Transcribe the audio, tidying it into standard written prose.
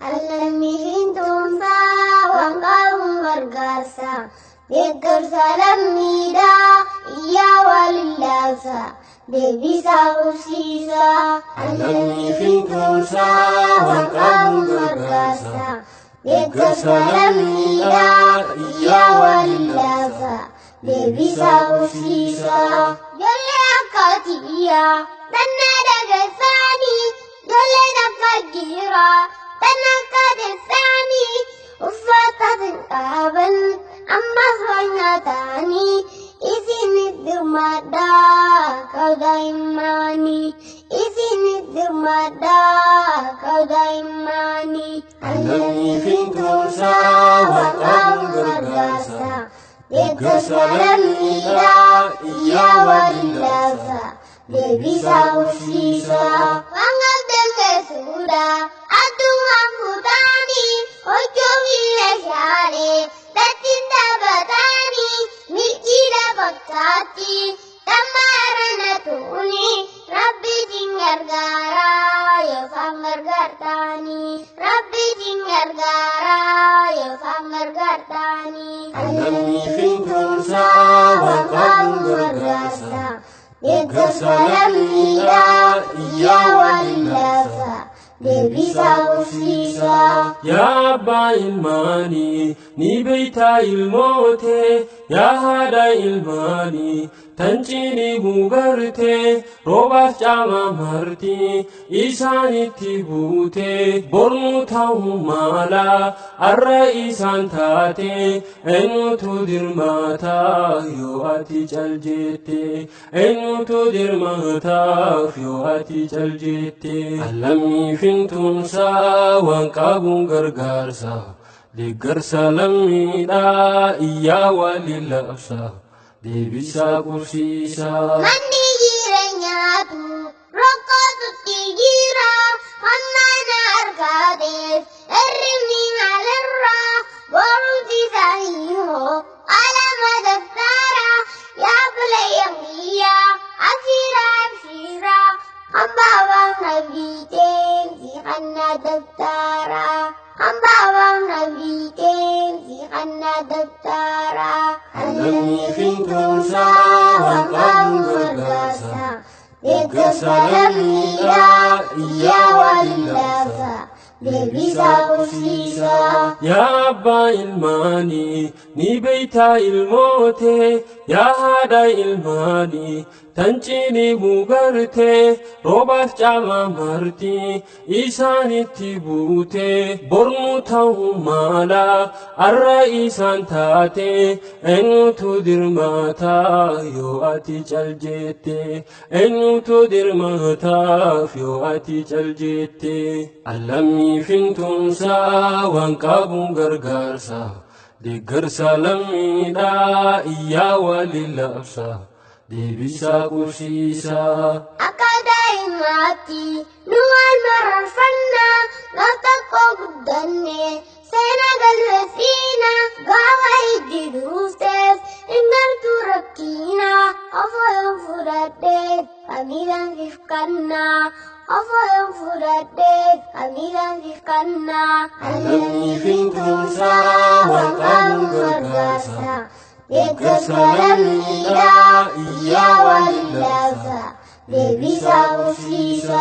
Alammiin tumsaa waan qabuun gargaarsa. Deeggarsa lammiidhaa iyyaa walillaasa. Deebisaa qubsiisa. Alammiin tumsaa waan qabuun gargaarsa. Deeggarsa lammiidhaa iyyaa walillaasa. Deebisaa qubsiisa. Ijoollee akkaatii biyyaa dhannaa dhageessaanii. Ijoolleen akka jiraa dhannaa akka teessaanii. Uffata dhaaban ammas waan nyaataanii. Isinit dirmadhaa kaudaa'immanii. Isinit dirmadhaa kaudaa'immanii. Alammiin tumsaa waan qabuun gargaarsa. Deeggarsa lammiidhaa iyyaa walillaasa. Deebisaa qubsiisa. Waan qabdan keessuudha addunyaa fuutaanii. Hojjoobii meeshaalee dattiin taphatanii. Milkiidha fakkaatti dhammaarana tuuni. Rabbiitiin gargaaraa yookaan gargaartaanii. Rabbiitiin gargaaraa yookaan gargaartaanii. Alammiin tumsaa waan qabuun gargaarsa. Deeggarsa lammiidhaa iyyaa walillaasa. Deebisaa qubsiisa. Yaa abbaa ilmaanii ni beektaa ilmootee. Yaa haadha ilmaanii tan cinii gugartee. Roobaaf caamaa martii isaanitti buutee. Bornu ta'uu mala arra isaan taatee. Eenyutu dirmataa yoo ati caljettee. Eenyutu dirmataaf yoo ati caljettee. Alammiin tumsaa waan qabuun gargaarsa. Deeggarsa lammiidhaa iyyaa walillaasa. Deebisaa qubsiisa. Manni jireenyaatu rokkootutti jira. Hammaana argaateef hirribni maalirraa. Boruuti isaanii hoo alama daftara. Yaa buleeyyan biyyaa abshiraa abshiraa. Hambaawwan nabiiteen si kannaa daftara. Hambaawwan nabiiteen si kannaa daftara. Alammiin tumsaa waan qabuun gargaarsa. Deeggarsa lammiidhaa iyyaa walillaasa. Deebisaa qubsiisa. Yaa abbaa ilmaanii ni beektaa ilmootee. Yaa haadha ilmaanii tan cinii gugartee. Roobaaf caamaa martii isaanitti buutee. Bornu ta'uu mala arra isaan taatee. Eenyutu dirmataa yoo ati caljettee. Eenyutu dirmataaf yoo ati caljettee. Alammiin tumsaa waan qabuun gargaarsa. Deeggarsa lammiidhaa iyyaa walillaasa. Deebisaa qubsiisa. Akka daa'imaatti nu waan mararfannaa. Gaaf tokko guddanne seenaa galmeessiina. Gaafa itti dhuftees dhimmartuu rakkiina. Ofoon fudhadhee hamiidhaan fifkannaa. Ofoon fudhadhee hamiidhaan fifkannaa. Alammiin tumsaa waan qabuun gargaarsa. Deeggarsa lammiidhaa iyyaa walillaasa. Deebisaa qubsiisa.